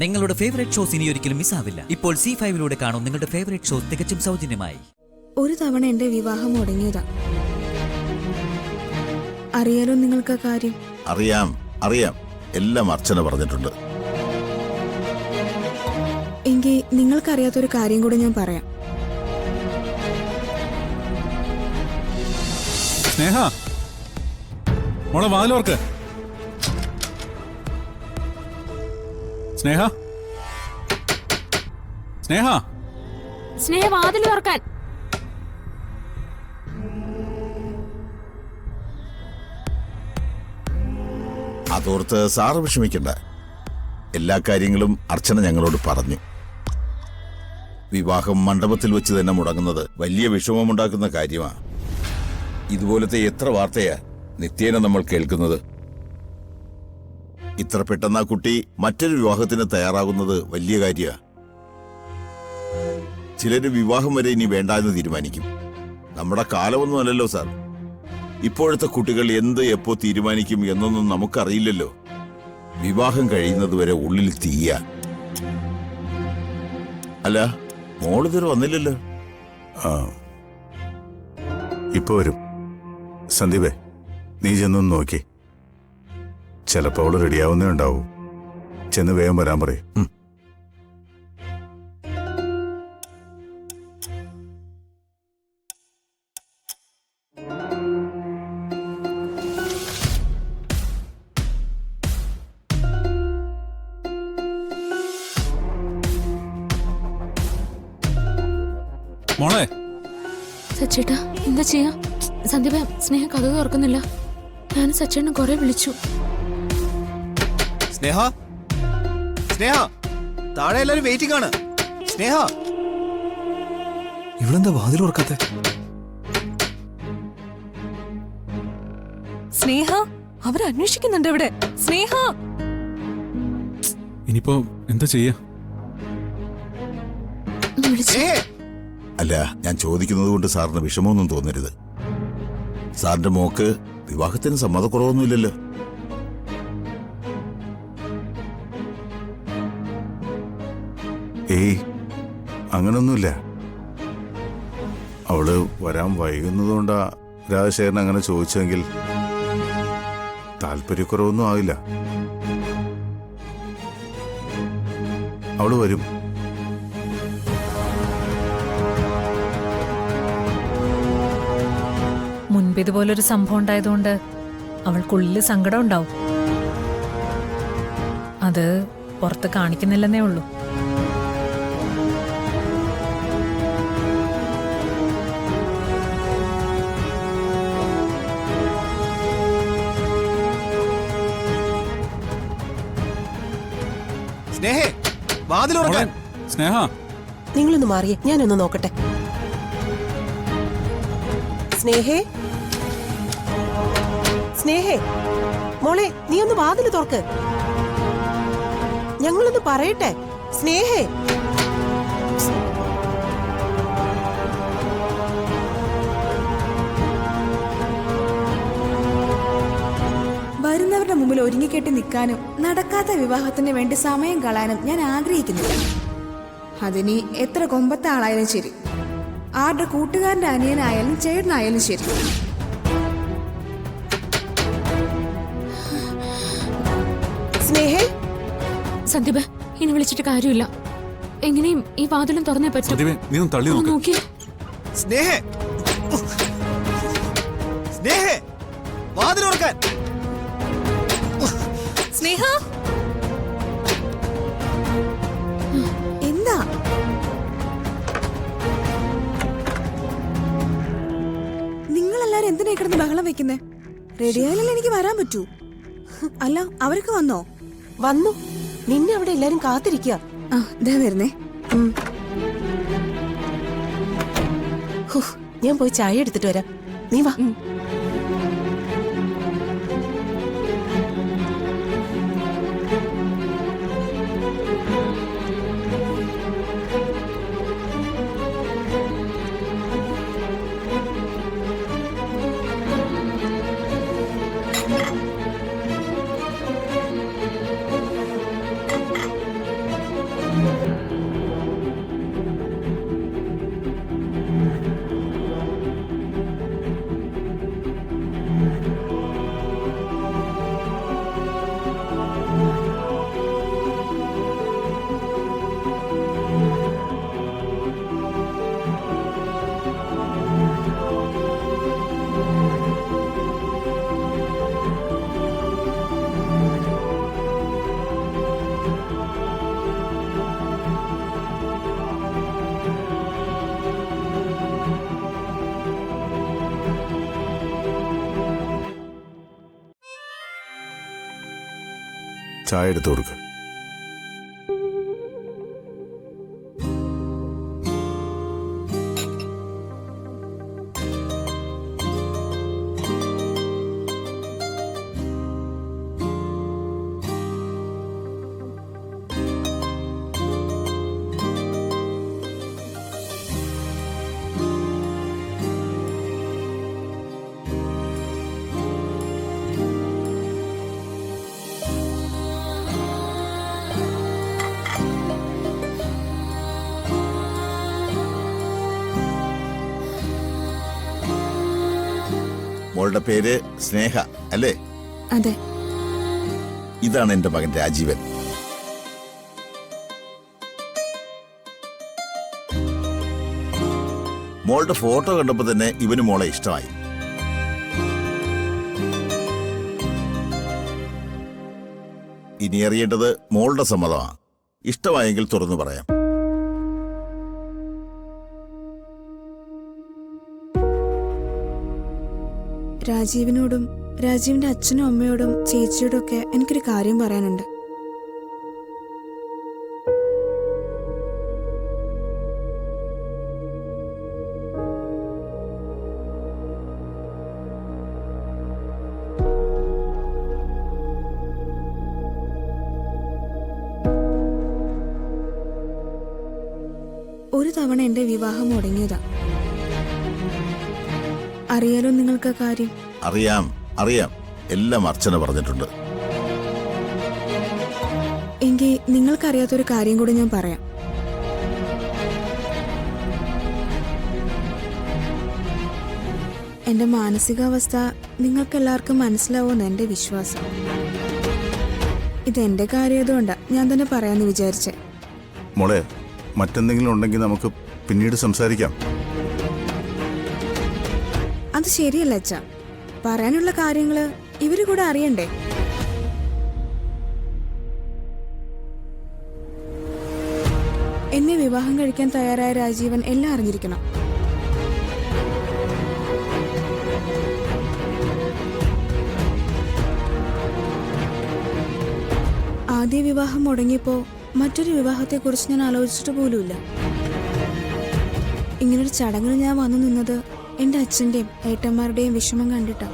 നിങ്ങളുടെ favourite shows ഇനി ഒരിക്കലും മിസ്സാവില്ല. ഇപ്പോൾ C5 കാണും നിങ്ങളുടെ ഫേവറേറ്റ് ഷോസ് തികച്ചും സൗജന്യമായി. ഒരു തവണ എന്റെ വിവാഹം മുടങ്ങിയതാ. അറിയാലോ നിങ്ങൾക്ക് കാര്യം? അറിയാം അറിയാം, എല്ലാം അർച്ചന പറഞ്ഞിട്ടുണ്ട്. എങ്കിൽ നിങ്ങൾക്കറിയാത്തൊരു കാര്യം കൂടി ഞാൻ പറയാം. സ്നേഹ, മോളെ വാലോർക്ക്. സ്നേഹ, സ്നേഹ, സ്നേഹ വാതിൽ തുറക്കാൻ. അതോർത്ത് സാറ് വിഷമിക്കണ്ട. എല്ലാ കാര്യങ്ങളും അർച്ചന ഞങ്ങളോട് പറഞ്ഞു. വിവാഹം മണ്ഡപത്തിൽ വെച്ച് തന്നെ മുടങ്ങുന്നത് വലിയ വിഷമമുണ്ടാക്കുന്ന കാര്യമാണ്. ഇതുപോലത്തെ എത്ര വാർത്തയാ നിത്യേന നമ്മൾ കേൾക്കുന്നത്. ഇത്ര പെട്ടെന്ന് ആ കുട്ടി മറ്റൊരു വിവാഹത്തിന് തയ്യാറാകുന്നത് വലിയ കാര്യമാണ്. ചിലര് വിവാഹം വരെ ഇനി വേണ്ട എന്ന് തീരുമാനിക്കും. നമ്മുടെ കാലമൊന്നും അല്ലല്ലോ സാർ. ഇപ്പോഴത്തെ കുട്ടികൾ എന്ത് എപ്പോ തീരുമാനിക്കും എന്നൊന്നും നമുക്കറിയില്ലല്ലോ. വിവാഹം കഴിയുന്നതുവരെ ഉള്ളിൽ തീയ. അല്ല, മോളിതുവരെ വന്നില്ലല്ലോ. ഇപ്പൊ വരും. സന്ദീപേ, നീ ചെന്നൊന്ന് നോക്കി. ചിലപ്പോ അവള് റെഡിയാവുന്നേ ഉണ്ടാവും. ചെന്ന് വേഗം വരാൻ പറയും. മോളെ, സച്ചേട്ടാ എന്താ ചെയ്യാ? സന്ദീപ, സ്നേഹ കഥ തുറക്കുന്നില്ല. ഞാൻ സച്ചേട്ടനെ കുറെ വിളിച്ചു. സ്നേഹ, സ്നേഹ, താഴെ എല്ലാരും വെയിറ്റിംഗ് ആണ്. സ്നേഹ, ഇവളെന്താ വാതിൽ തുറക്കാത്തെ? സ്നേഹ, അവരന്വേഷിക്കുന്നുണ്ട് ഇവിടെ. സ്നേഹ, ഇനിയിപ്പോ എന്താ ചെയ്യാ? സ്നേഹേ, അല്ല, ഞാൻ ചോദിക്കുന്നത് കൊണ്ട് സാറിന് വിഷമമൊന്നും തോന്നരുത്. സാറിന്റെ മോക്ക് വിവാഹത്തിന് സമ്മതക്കുറവൊന്നുമില്ലല്ലോ. ഏയ്, അങ്ങനൊന്നുമില്ല. അവള് വരാൻ വൈകുന്നതുകൊണ്ടാ രാജശേഖരൻ അങ്ങനെ ചോദിച്ചെങ്കിൽ താല്പര്യക്കുറവൊന്നും ആവില്ല. അവള് വരും. മുൻപ് ഇതുപോലൊരു സംഭവം ഉണ്ടായതുകൊണ്ട് അവൾക്കുള്ളിൽ സങ്കടം ഉണ്ടാവും. അത് പുറത്ത് കാണിക്കുന്നില്ലെന്നേ ഉള്ളൂ. സ്നേഹേ, വാതിൽ തുറക്കാൻ. സ്നേഹ, നിങ്ങളൊന്ന് മാറിയേ, ഞാനൊന്ന് നോക്കട്ടെ. സ്നേഹേ, സ്നേഹേ, മോളെ നീ ഒന്ന് വാതില് തുറക്ക്. ഞങ്ങളൊന്ന് പറയട്ടെ. സ്നേഹേ, വരുന്നവരുടെ മുമ്പിൽ ഒരുങ്ങിക്കെട്ടി നിൽക്കാനും നടക്കാത്ത വിവാഹത്തിന് വേണ്ടി സമയം കളയാനും ഞാൻ ആഗ്രഹിക്കുന്നില്ല. അതിനി എത്ര കൊമ്പത്തെ ആളായാലും ശരി, ആരുടെ കൂട്ടുകാരന്റെ അനിയനായാലും ചേട്ടനായാലും ശരി. സ്നേഹേ, സന്ദീപ, ഇനി വിളിച്ചിട്ട് കാര്യമില്ല. എങ്ങനെയും ഈ വാതിലും തുറന്നേ പറ്റും. സന്ദീപേ, നീ ഒന്ന് തള്ളി നോക്ക്. നോക്കി. സ്നേഹേ, സ്നേഹേ, വാതിൽ തുറക്കാൻ. സ്നേഹ, എന്താ? നിങ്ങളെല്ലാരും എന്തിനാ കിടന്ന് ബഹളം വെക്കുന്നേ? റെഡിയായാലല്ലേ എനിക്ക് വരാൻ പറ്റൂ. അല്ല, അവരൊക്കെ വന്നോ? വന്നു. നിന്നെ അവിടെ എല്ലാരും കാത്തിരിക്കുക. ആ, ദേ വരുന്നേ. ഞാൻ പോയി ചായ എടുത്തിട്ട് വരാം. നീ വാ. ചായ എടുത്തു കൊടുക്ക്. മോളുടെ പേര് സ്നേഹ അല്ലേ? അതെ. ഇതാണ് എന്റെ മകൻ രാജീവൻ. മോളുടെ ഫോട്ടോ കണ്ടപ്പോ തന്നെ ഇവന് മോളെ ഇഷ്ടമായി. ഇനി അറിയേണ്ടത് മോളുടെ സമ്മതമാണ്. ഇഷ്ടമായെങ്കിൽ തുറന്നു പറയാം. രാജീവിനോടും രാജീവിന്റെ അച്ഛനും അമ്മയോടും ചേച്ചിയോടും ഒക്കെ എനിക്കൊരു കാര്യം പറയാനുണ്ട്. ഒരു തവണ എന്റെ വിവാഹം മുടങ്ങിയതാ. അറിയാലോ നിങ്ങൾക്ക് ആ കാര്യം? അറിയാം അറിയാം, എല്ലാം അർച്ചന പറഞ്ഞിട്ടുണ്ട്. എങ്കിൽ നിങ്ങൾക്കറിയാത്തൊരു കാര്യം കൂടി ഞാൻ പറയാം. എന്റെ മാനസികാവസ്ഥ നിങ്ങൾക്കെല്ലാവർക്കും മനസ്സിലാവുമെന്ന് എന്റെ വിശ്വാസം. ഇതെന്റെ കാര്യമായതുകൊണ്ടാ ഞാൻ തന്നെ പറയാന്ന് വിചാരിച്ചേ. മോളെ, മറ്റെന്തെങ്കിലും ഉണ്ടെങ്കിൽ നമുക്ക് പിന്നീട് സംസാരിക്കാം. അത് ശരിയല്ല അച്ഛാ. പറയാനുള്ള കാര്യങ്ങള് ഇവര് കൂടെ അറിയണ്ടേ? എന്നെ വിവാഹം കഴിക്കാൻ തയ്യാറായ രാജീവൻ എല്ലാം അറിഞ്ഞിരിക്കണം. ആദ്യ വിവാഹം മുടങ്ങിയപ്പോ മറ്റൊരു വിവാഹത്തെക്കുറിച്ച് ഞാൻ ആലോചിച്ചിട്ട് പോലുമില്ല. ഇങ്ങനൊരു ചടങ്ങിൽ ഞാൻ വന്നു നിന്നത് എന്റെ അച്ഛന്റെയും ഏട്ടന്മാരുടെയും വിഷമം കണ്ടിട്ടാ.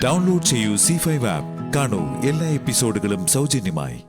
ഡൗൺലോഡ് ചെയ്യൂ C5 ആപ്പ്. കാണൂ എല്ലാ എപ്പിസോഡുകളും സൗജന്യമായി.